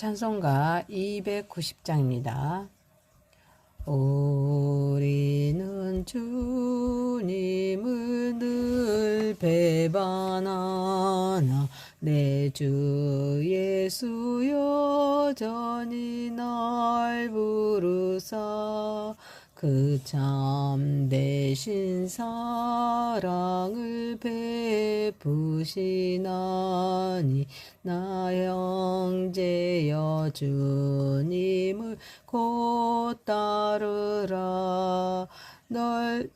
찬송가 290장입니다. 우리는 주님을 늘 배반하나 내 주 예수 여전히 날 부르사 그 참되신 사랑을 베푸시나니 나 형제여 주님을 곧 따르라.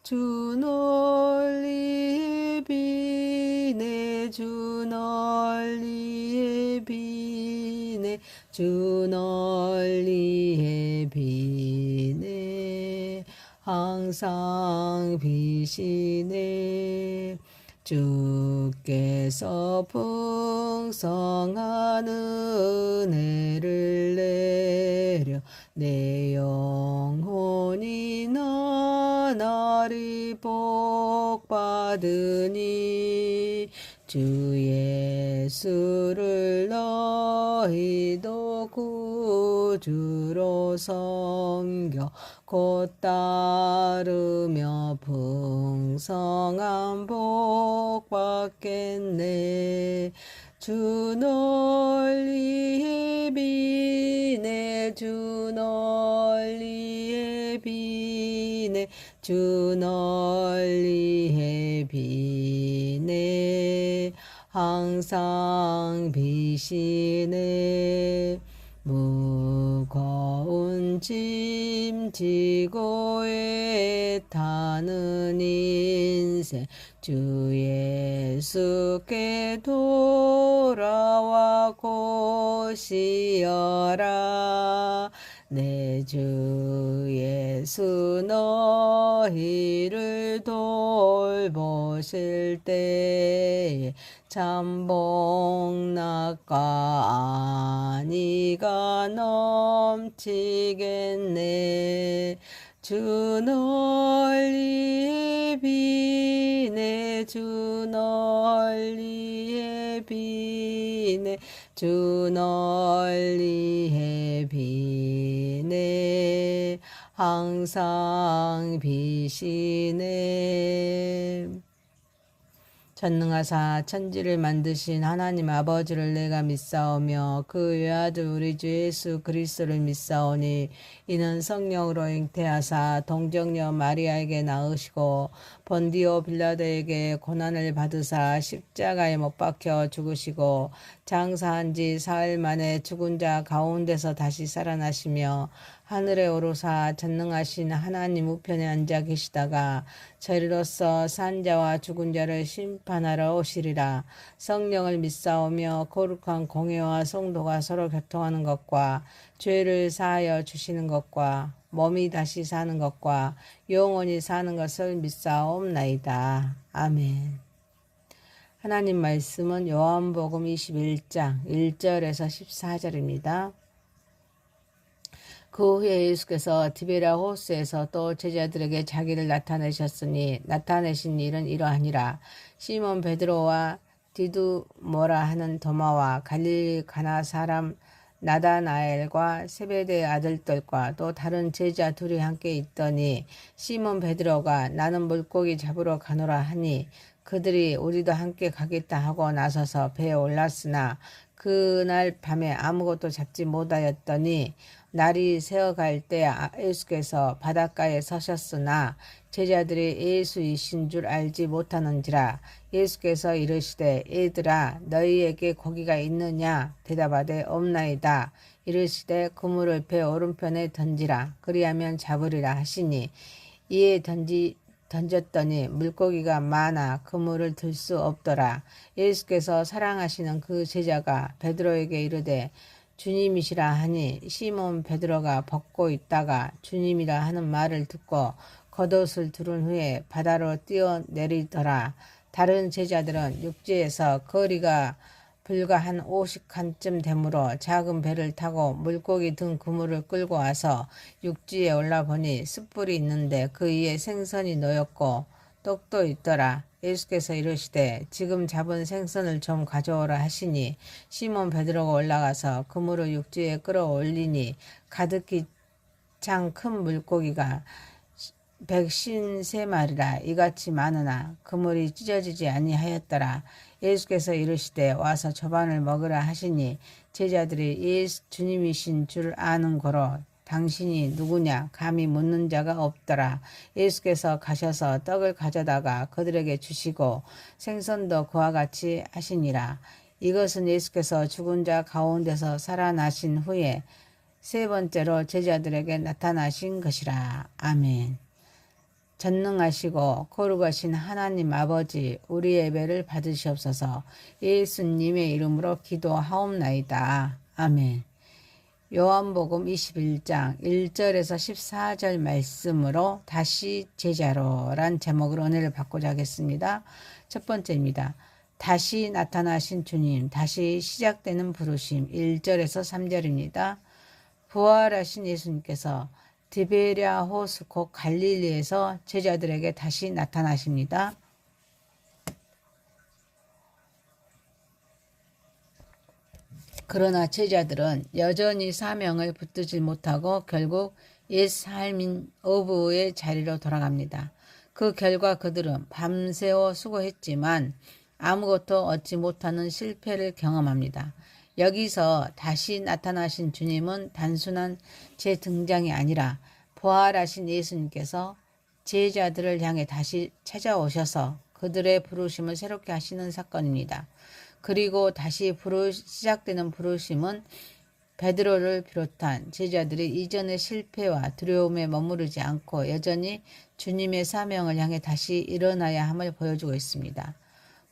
주 널리에 비네 주 널리에 비네 주 널리에 비네 항상 비시네. 주께서 풍성한 은혜를 내려 내 영혼이 나날이 복받으니 주 예수를 너희도 구주로 섬겨 곧 따르며 풍성한 복 받겠네. 주 널리에 비네 주 널리에 비네 주 널리에 비네 항상 비시네. 무거운 짐 지고 애타는 인생 주 예수께 돌아와 고시어라. 내 주 예수 너희를 돌보실 때에 참 복락과 안위가 넘치겠네. 주 널리에 비네 주 널리에 비네 주 널리에 비네 항상 비시네. 전능하사 천지를 만드신 하나님 아버지를 내가 믿사오며 그 외아들 우리 주 예수 그리스도를 믿사오니 이는 성령으로 잉태하사 동정녀 마리아에게 낳으시고 본디오 빌라도에게 고난을 받으사 십자가에 못 박혀 죽으시고 장사한 지 사흘 만에 죽은 자 가운데서 다시 살아나시며 하늘에 오르사 전능하신 하나님 우편에 앉아 계시다가 저리로서 산 자와 죽은 자를 심판하러 오시리라. 성령을 믿사오며 거룩한 공회와 성도가 서로 교통하는 것과 죄를 사하여 주시는 것과 몸이 다시 사는 것과 영원히 사는 것을 믿사옵나이다. 아멘. 하나님 말씀은 요한복음 21장 1절에서 14절입니다. 그 후에 예수께서 디베랴 호수에서 또 제자들에게 자기를 나타내셨으니 나타내신 일은 이러하니라. 시몬 베드로와 디두모라 하는 도마와 갈릴리 가나 사람 나다나엘과 세베대의 아들들과 또 다른 제자 둘이 함께 있더니 시몬 베드로가 나는 물고기 잡으러 가노라 하니 그들이 우리도 함께 가겠다 하고 나서서 배에 올랐으나 그날 밤에 아무것도 잡지 못하였더니 날이 새어갈 때 예수께서 바닷가에 서셨으나 제자들이 예수이신 줄 알지 못하는지라. 예수께서 이르시되 얘들아 너희에게 고기가 있느냐 대답하되 없나이다. 이르시되 그물을 배 오른편에 던지라 그리하면 잡으리라 하시니 이에 던졌더니 물고기가 많아 그물을 들 수 없더라. 예수께서 사랑하시는 그 제자가 베드로에게 이르되 주님이시라 하니 시몬 베드로가 벗고 있다가 주님이라 하는 말을 듣고 겉옷을 두른 후에 바다로 뛰어내리더라. 다른 제자들은 육지에서 거리가 불과 한 50칸쯤 되므로 작은 배를 타고 물고기 든 그물을 끌고 와서 육지에 올라보니 숯불이 있는데 그 위에 생선이 놓였고 떡도 있더라. 예수께서 이르시되 지금 잡은 생선을 좀 가져오라 하시니 시몬 베드로가 올라가서 그물을 육지에 끌어올리니 가득히 찬 큰 물고기가 153마리라. 이같이 많으나 그물이 찢어지지 아니하였더라. 예수께서 이르시되 와서 저반을 먹으라 하시니 제자들이 예수 주님이신 줄 아는 고로 당신이 누구냐 감히 묻는 자가 없더라. 예수께서 가셔서 떡을 가져다가 그들에게 주시고 생선도 그와 같이 하시니라. 이것은 예수께서 죽은 자 가운데서 살아나신 후에 세 번째로 제자들에게 나타나신 것이라. 아멘. 전능하시고 거룩하신 하나님 아버지, 우리의 예배를 받으시옵소서. 예수님의 이름으로 기도하옵나이다. 아멘. 요한복음 21장 1절에서 14절 말씀으로 다시 제자로란 제목으로 은혜를 받고자 하겠습니다. 첫 번째입니다. 다시 나타나신 주님, 다시 시작되는 부르심 1절에서 3절입니다. 부활하신 예수님께서 디베랴 호수 곧 갈릴리에서 제자들에게 다시 나타나십니다. 그러나 제자들은 여전히 사명을 붙들지 못하고 결국 옛 삶인 어부의 자리로 돌아갑니다. 그 결과 그들은 밤새워 수고했지만 아무것도 얻지 못하는 실패를 경험합니다. 여기서 다시 나타나신 주님은 단순한 재등장이 아니라 부활하신 예수님께서 제자들을 향해 다시 찾아오셔서 그들의 부르심을 새롭게 하시는 사건입니다. 그리고 다시 시작되는 부르심은 베드로를 비롯한 제자들이 이전의 실패와 두려움에 머무르지 않고 여전히 주님의 사명을 향해 다시 일어나야 함을 보여주고 있습니다.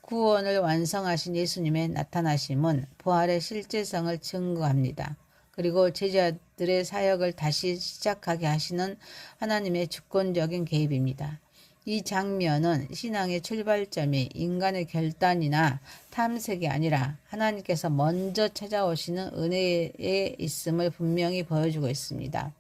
구원을 완성하신 예수님의 나타나심은 부활의 실제성을 증거합니다. 그리고 제자들의 사역을 다시 시작하게 하시는 하나님의 주권적인 개입입니다. 이 장면은 신앙의 출발점이 인간의 결단이나 탐색이 아니라 하나님께서 먼저 찾아오시는 은혜에 있음을 분명히 보여주고 있습니다.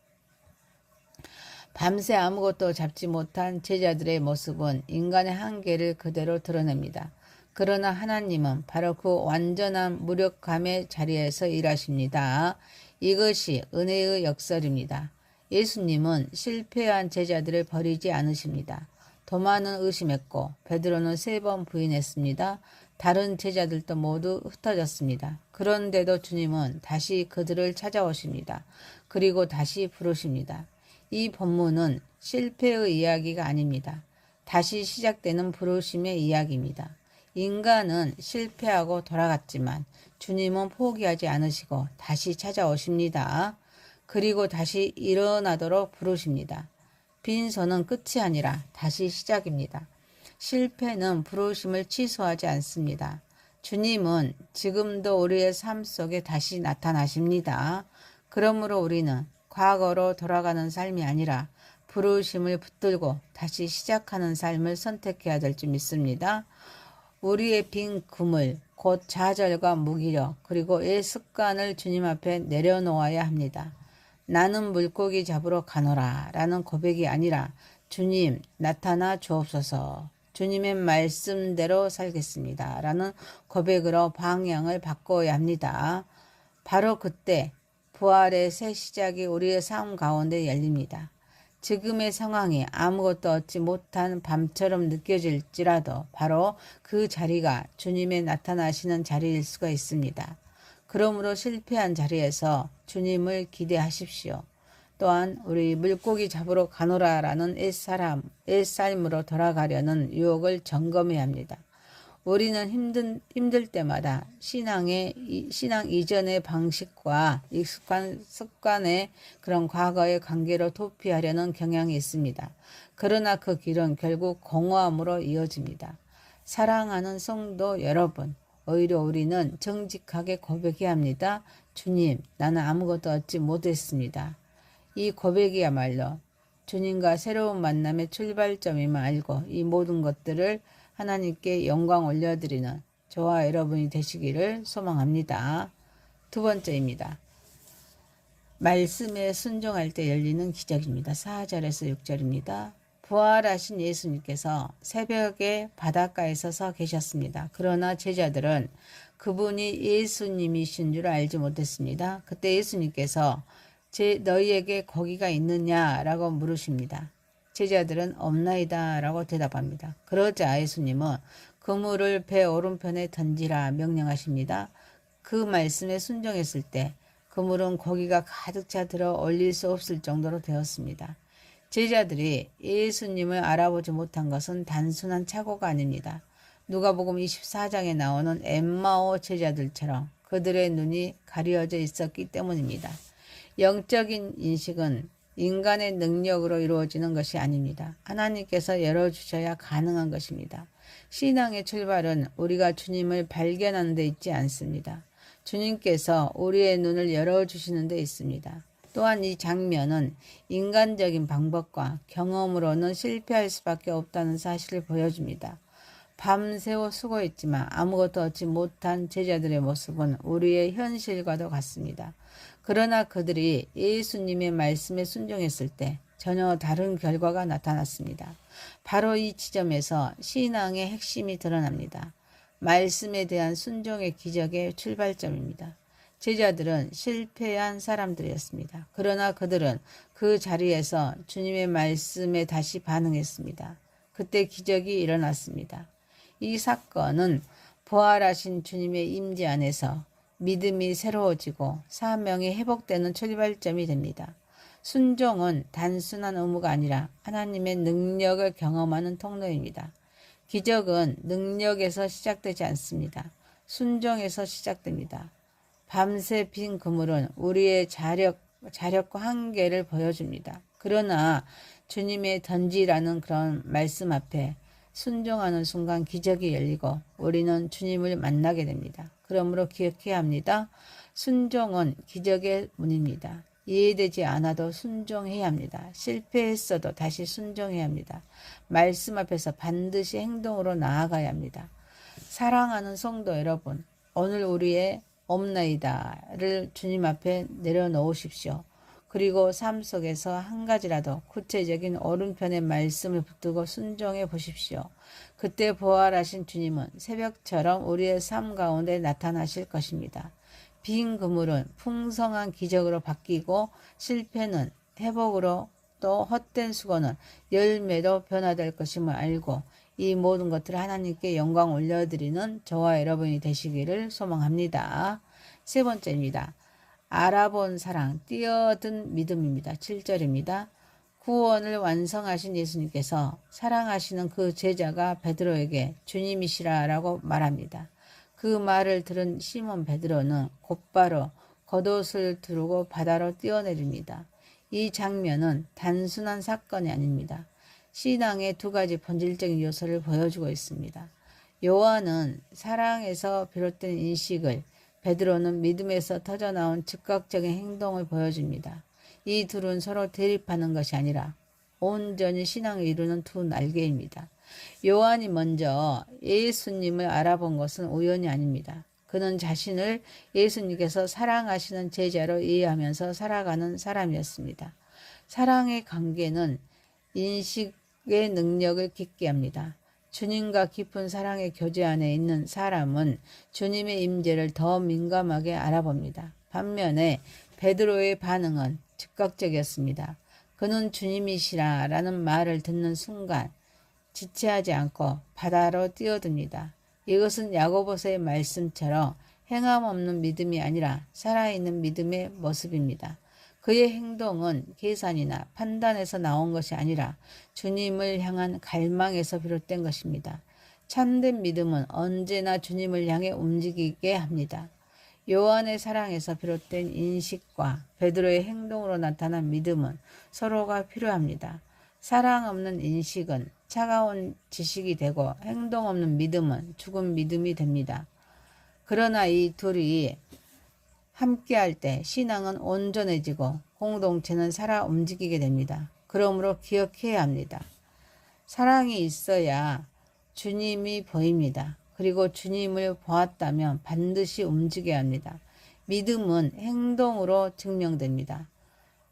밤새 아무것도 잡지 못한 제자들의 모습은 인간의 한계를 그대로 드러냅니다. 그러나 하나님은 바로 그 완전한 무력감의 자리에서 일하십니다. 이것이 은혜의 역설입니다. 예수님은 실패한 제자들을 버리지 않으십니다. 도마는 의심했고 베드로는 3번 부인했습니다. 다른 제자들도 모두 흩어졌습니다. 그런데도 주님은 다시 그들을 찾아오십니다. 그리고 다시 부르십니다. 이 본문은 실패의 이야기가 아닙니다. 다시 시작되는 부르심의 이야기입니다. 인간은 실패하고 돌아갔지만 주님은 포기하지 않으시고 다시 찾아오십니다. 그리고 다시 일어나도록 부르십니다. 빈손은 끝이 아니라 다시 시작입니다. 실패는 부르심을 취소하지 않습니다. 주님은 지금도 우리의 삶 속에 다시 나타나십니다. 그러므로 우리는 과거로 돌아가는 삶이 아니라 부르심을 붙들고 다시 시작하는 삶을 선택해야 될 줄 믿습니다. 우리의 빈 그물, 곧 좌절과 무기력, 그리고 옛 습관을 주님 앞에 내려놓아야 합니다. 나는 물고기 잡으러 가노라 라는 고백이 아니라 주님 나타나 주옵소서, 주님의 말씀대로 살겠습니다 라는 고백으로 방향을 바꿔야 합니다. 바로 그때 부활의 새 시작이 우리의 삶 가운데 열립니다. 지금의 상황이 아무것도 얻지 못한 밤처럼 느껴질지라도 바로 그 자리가 주님의 나타나시는 자리일 수가 있습니다. 그러므로 실패한 자리에서 주님을 기대하십시오. 또한 우리 물고기 잡으러 가노라라는 옛삶으로 돌아가려는 유혹을 점검해야 합니다. 우리는 힘들 때마다 신앙 이전의 방식과 익숙한 습관의 그런 과거의 관계로 도피하려는 경향이 있습니다. 그러나 그 길은 결국 공허함으로 이어집니다. 사랑하는 성도 여러분, 오히려 우리는 정직하게 고백해야 합니다. 주님, 나는 아무것도 얻지 못했습니다. 이 고백이야말로 주님과 새로운 만남의 출발점임을 알고 이 모든 것들을 하나님께 영광 올려드리는 저와 여러분이 되시기를 소망합니다. 두 번째입니다. 말씀에 순종할 때 열리는 기적입니다. 4절에서 6절입니다. 부활하신 예수님께서 새벽에 바닷가에 서 계셨습니다. 그러나 제자들은 그분이 예수님이신 줄 알지 못했습니다. 그때 예수님께서 너희에게 거기가 있느냐라고 물으십니다. 제자들은 없나이다 라고 대답합니다. 그러자 예수님은 그물을 배 오른편에 던지라 명령하십니다. 그 말씀에 순종했을 때 그물은 고기가 가득 차 들어 올릴 수 없을 정도로 되었습니다. 제자들이 예수님을 알아보지 못한 것은 단순한 착오가 아닙니다. 누가복음 24장에 나오는 엠마오 제자들처럼 그들의 눈이 가려져 있었기 때문입니다. 영적인 인식은 인간의 능력으로 이루어지는 것이 아닙니다. 하나님께서 열어주셔야 가능한 것입니다. 신앙의 출발은 우리가 주님을 발견하는 데 있지 않습니다. 주님께서 우리의 눈을 열어주시는 데 있습니다. 또한 이 장면은 인간적인 방법과 경험으로는 실패할 수밖에 없다는 사실을 보여줍니다. 밤새워 수고했지만 아무것도 얻지 못한 제자들의 모습은 우리의 현실과도 같습니다. 그러나 그들이 예수님의 말씀에 순종했을 때 전혀 다른 결과가 나타났습니다. 바로 이 지점에서 신앙의 핵심이 드러납니다. 말씀에 대한 순종의 기적의 출발점입니다. 제자들은 실패한 사람들이었습니다. 그러나 그들은 그 자리에서 주님의 말씀에 다시 반응했습니다. 그때 기적이 일어났습니다. 이 사건은 부활하신 주님의 임재 안에서 믿음이 새로워지고 사명이 회복되는 출발점이 됩니다. 순종은 단순한 의무가 아니라 하나님의 능력을 경험하는 통로입니다. 기적은 능력에서 시작되지 않습니다. 순종에서 시작됩니다. 밤새 빈 그물은 우리의 자력과 한계를 보여줍니다. 그러나 주님의 던지라는 그런 말씀 앞에 순종하는 순간 기적이 열리고 우리는 주님을 만나게 됩니다. 그러므로 기억해야 합니다. 순종은 기적의 문입니다. 이해되지 않아도 순종해야 합니다. 실패했어도 다시 순종해야 합니다. 말씀 앞에서 반드시 행동으로 나아가야 합니다. 사랑하는 성도 여러분, 오늘 우리의 없나이다를 주님 앞에 내려놓으십시오. 그리고 삶 속에서 한 가지라도 구체적인 오른편의 말씀을 붙들고 순종해 보십시오. 그때 부활하신 주님은 새벽처럼 우리의 삶 가운데 나타나실 것입니다. 빈 그물은 풍성한 기적으로 바뀌고 실패는 회복으로 또 헛된 수고는 열매로 변화될 것임을 알고 이 모든 것들을 하나님께 영광 올려드리는 저와 여러분이 되시기를 소망합니다. 세 번째입니다. 알아본 사랑, 뛰어든 믿음입니다. 7절입니다. 구원을 완성하신 예수님께서 사랑하시는 그 제자가 베드로에게 주님이시라 라고 말합니다. 그 말을 들은 시몬 베드로는 곧바로 겉옷을 두르고 바다로 뛰어내립니다. 이 장면은 단순한 사건이 아닙니다. 신앙의 두 가지 본질적인 요소를 보여주고 있습니다. 요한은 사랑에서 비롯된 인식을, 베드로는 믿음에서 터져나온 즉각적인 행동을 보여줍니다. 이 둘은 서로 대립하는 것이 아니라 온전히 신앙을 이루는 두 날개입니다. 요한이 먼저 예수님을 알아본 것은 우연이 아닙니다. 그는 자신을 예수님께서 사랑하시는 제자로 이해하면서 살아가는 사람이었습니다. 사랑의 관계는 인식의 능력을 깊게 합니다. 주님과 깊은 사랑의 교제 안에 있는 사람은 주님의 임재를 더 민감하게 알아봅니다. 반면에 베드로의 반응은 즉각적이었습니다. 그는 주님이시라 라는 말을 듣는 순간 지체하지 않고 바다로 뛰어듭니다. 이것은 야고보서의 말씀처럼 행함 없는 믿음이 아니라 살아있는 믿음의 모습입니다. 그의 행동은 계산이나 판단에서 나온 것이 아니라 주님을 향한 갈망에서 비롯된 것입니다. 참된 믿음은 언제나 주님을 향해 움직이게 합니다. 요한의 사랑에서 비롯된 인식과 베드로의 행동으로 나타난 믿음은 서로가 필요합니다. 사랑 없는 인식은 차가운 지식이 되고 행동 없는 믿음은 죽은 믿음이 됩니다. 그러나 이 둘이 함께할 때 신앙은 온전해지고 공동체는 살아 움직이게 됩니다. 그러므로 기억해야 합니다. 사랑이 있어야 주님이 보입니다. 그리고 주님을 보았다면 반드시 움직여야 합니다. 믿음은 행동으로 증명됩니다.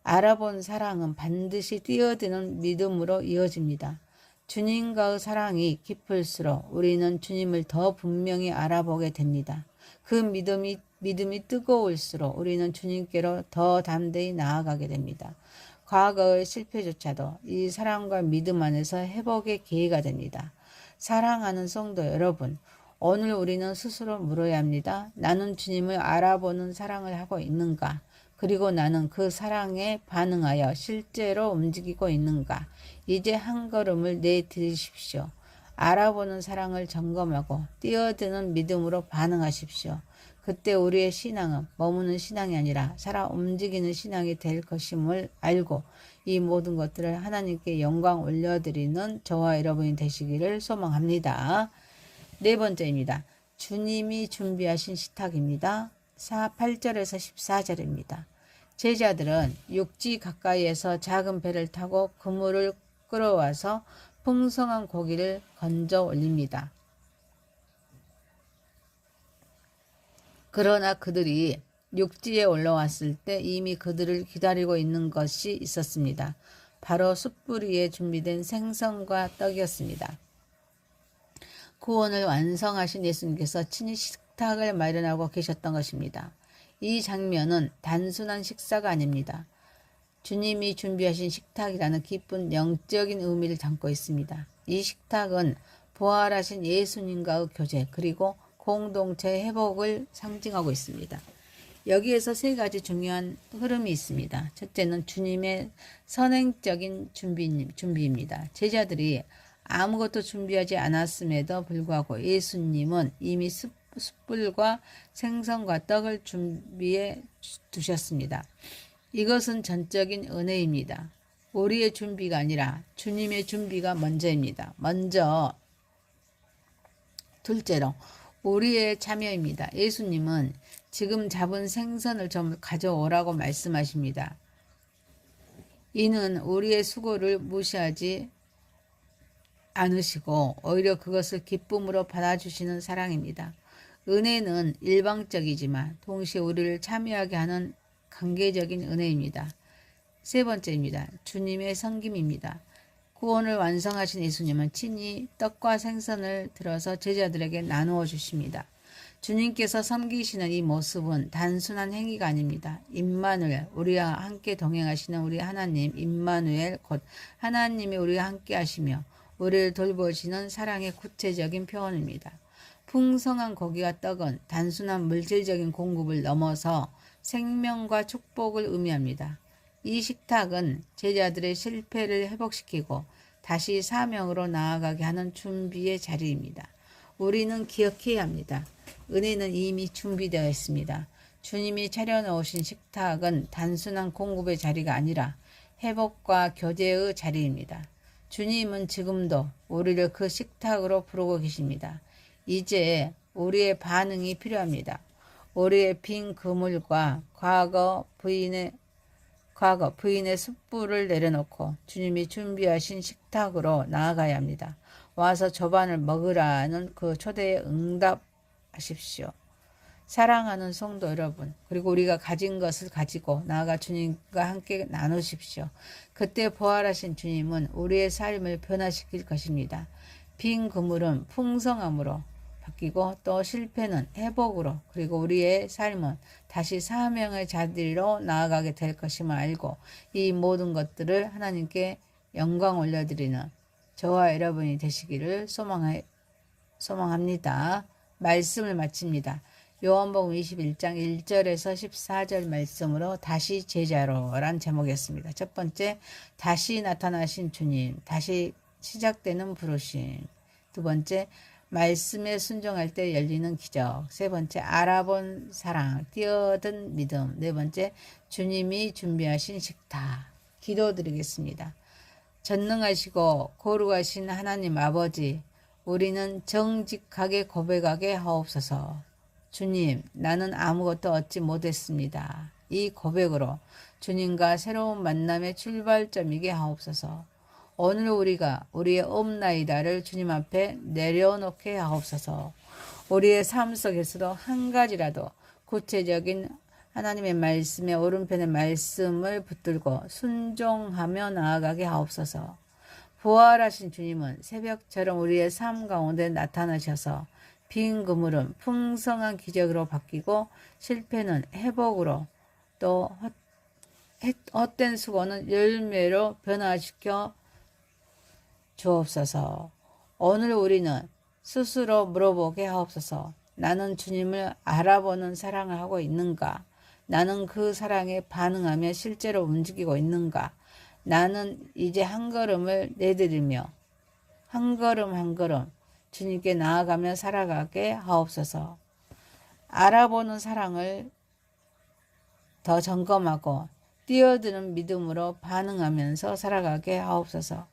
알아본 사랑은 반드시 뛰어드는 믿음으로 이어집니다. 주님과의 사랑이 깊을수록 우리는 주님을 더 분명히 알아보게 됩니다. 그 믿음이 뜨거울수록 우리는 주님께로 더 담대히 나아가게 됩니다. 과거의 실패조차도 이 사랑과 믿음 안에서 회복의 기회가 됩니다. 사랑하는 성도 여러분, 오늘 우리는 스스로 물어야 합니다. 나는 주님을 알아보는 사랑을 하고 있는가? 그리고 나는 그 사랑에 반응하여 실제로 움직이고 있는가? 이제 한 걸음을 내디디십시오. 알아보는 사랑을 점검하고 뛰어드는 믿음으로 반응하십시오. 그때 우리의 신앙은 머무는 신앙이 아니라 살아 움직이는 신앙이 될 것임을 알고 이 모든 것들을 하나님께 영광 올려드리는 저와 여러분이 되시기를 소망합니다. 네 번째입니다. 주님이 준비하신 식탁입니다. 8절에서 14절입니다. 제자들은 육지 가까이에서 작은 배를 타고 그물을 끌어와서 풍성한 고기를 건져 올립니다. 그러나 그들이 육지에 올라왔을 때 이미 그들을 기다리고 있는 것이 있었습니다. 바로 숯불 위에 준비된 생선과 떡이었습니다. 구원을 완성하신 예수님께서 친히 식탁을 마련하고 계셨던 것입니다. 이 장면은 단순한 식사가 아닙니다. 주님이 준비하신 식탁이라는 깊은 영적인 의미를 담고 있습니다. 이 식탁은 부활하신 예수님과의 교제 그리고 공동체 회복을 상징하고 있습니다. 여기에서 세 가지 중요한 흐름이 있습니다. 첫째는 주님의 선행적인 준비입니다. 제자들이 아무것도 준비하지 않았음에도 불구하고 예수님은 이미 숯불과 생선과 떡을 준비해 두셨습니다. 이것은 전적인 은혜입니다. 우리의 준비가 아니라 주님의 준비가 먼저입니다. 둘째로 우리의 참여입니다. 예수님은 지금 잡은 생선을 좀 가져오라고 말씀하십니다. 이는 우리의 수고를 무시하지 않으시고 오히려 그것을 기쁨으로 받아주시는 사랑입니다. 은혜는 일방적이지만 동시에 우리를 참여하게 하는 관계적인 은혜입니다. 세 번째입니다. 주님의 섬김입니다. 구원을 완성하신 예수님은 친히 떡과 생선을 들어서 제자들에게 나누어 주십니다. 주님께서 섬기시는 이 모습은 단순한 행위가 아닙니다. 임마누엘, 우리와 함께 동행하시는 우리 하나님, 임마누엘 곧 하나님이 우리와 함께 하시며 우리를 돌보시는 사랑의 구체적인 표현입니다. 풍성한 고기와 떡은 단순한 물질적인 공급을 넘어서 생명과 축복을 의미합니다. 이 식탁은 제자들의 실패를 회복시키고 다시 사명으로 나아가게 하는 준비의 자리입니다. 우리는 기억해야 합니다. 은혜는 이미 준비되어 있습니다. 주님이 차려놓으신 식탁은 단순한 공급의 자리가 아니라 회복과 교제의 자리입니다. 주님은 지금도 우리를 그 식탁으로 부르고 계십니다. 이제 우리의 반응이 필요합니다. 우리의 빈 그물과 과거 부인의 숯불을 내려놓고 주님이 준비하신 식탁으로 나아가야 합니다. 와서 조반을 먹으라는 그 초대에 응답하십시오. 사랑하는 성도 여러분, 그리고 우리가 가진 것을 가지고 나아가 주님과 함께 나누십시오. 그때 부활하신 주님은 우리의 삶을 변화시킬 것입니다. 빈 그물은 풍성함으로 바뀌고 또 실패는 회복으로, 그리고 우리의 삶은 다시 사명의 자리로 나아가게 될 것임을 알고 이 모든 것들을 하나님께 영광 올려드리는 저와 여러분이 되시기를 소망합니다. 말씀을 마칩니다. 요한복음 21장 1절에서 14절 말씀으로 다시 제자로란 제목이었습니다. 첫 번째, 다시 나타나신 주님, 다시 시작되는 부르심. 두 번째, 말씀에 순종할 때 열리는 기적. 세 번째, 알아본 사랑, 뛰어든 믿음. 네 번째, 주님이 준비하신 식탁. 기도드리겠습니다. 전능하시고 거룩하신 하나님 아버지, 우리는 정직하게 고백하게 하옵소서. 주님, 나는 아무것도 얻지 못했습니다. 이 고백으로 주님과 새로운 만남의 출발점이게 하옵소서. 오늘 우리가 우리의 없나이다를 주님 앞에 내려놓게 하옵소서. 우리의 삶 속에서도 한 가지라도 구체적인 하나님의 말씀에 오른편의 말씀을 붙들고 순종하며 나아가게 하옵소서. 부활하신 주님은 새벽처럼 우리의 삶 가운데 나타나셔서 빈 그물은 풍성한 기적으로 바뀌고 실패는 회복으로 또 헛된 수고는 열매로 변화시켜 주옵소서. 오늘 우리는 스스로 물어보게 하옵소서. 나는 주님을 알아보는 사랑을 하고 있는가? 나는 그 사랑에 반응하며 실제로 움직이고 있는가? 나는 이제 한 걸음을 내디디며 한 걸음 한 걸음 주님께 나아가며 살아가게 하옵소서. 알아보는 사랑을 더 점검하고 뛰어드는 믿음으로 반응하면서 살아가게 하옵소서.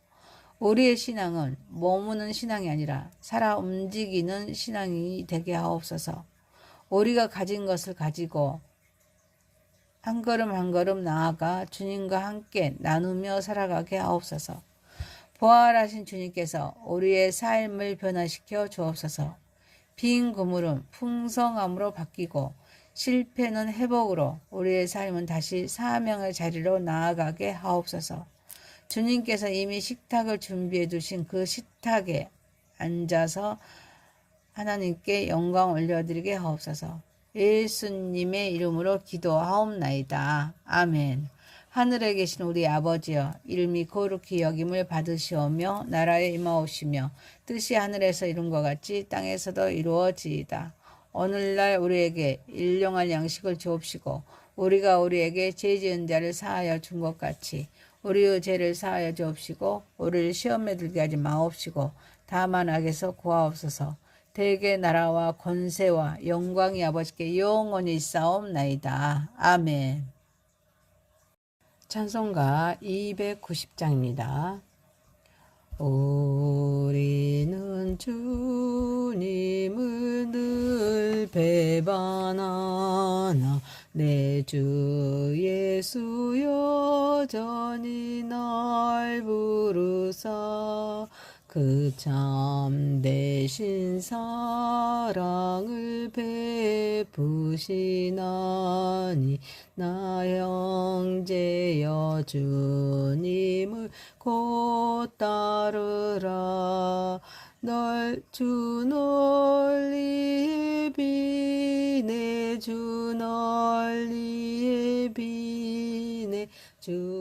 우리의 신앙은 머무는 신앙이 아니라 살아 움직이는 신앙이 되게 하옵소서. 우리가 가진 것을 가지고 한 걸음 한 걸음 나아가 주님과 함께 나누며 살아가게 하옵소서. 부활하신 주님께서 우리의 삶을 변화시켜 주옵소서. 빈 그물은 풍성함으로 바뀌고 실패는 회복으로 우리의 삶은 다시 사명의 자리로 나아가게 하옵소서. 주님께서 이미 식탁을 준비해 두신 그 식탁에 앉아서 하나님께 영광 올려드리게 하옵소서. 예수님의 이름으로 기도하옵나이다. 아멘. 하늘에 계신 우리 아버지여, 이름이 거룩히 여김을 받으시오며 나라에 임하옵시며 뜻이 하늘에서 이룬 것 같이 땅에서도 이루어지이다. 오늘날 우리에게 일용할 양식을 주옵시고 우리가 우리에게 죄 지은 자를 사하여 준 것 같이 우리의 죄를 사하여 주옵시고 우리를 시험에 들게 하지 마옵시고 다만 악에서 구하옵소서. 대개 나라와 권세와 영광이 아버지께 영원히 있사옵나이다. 아멘. 찬송가 290장입니다. 우리는 주님을 늘 배반하나 내 주 예수 여전히 날 부르사 그 참되신 사랑을 베푸시나니 나 형제여 주님을 곧 따르라. 주 널리에 비네 주 널리에 비네 주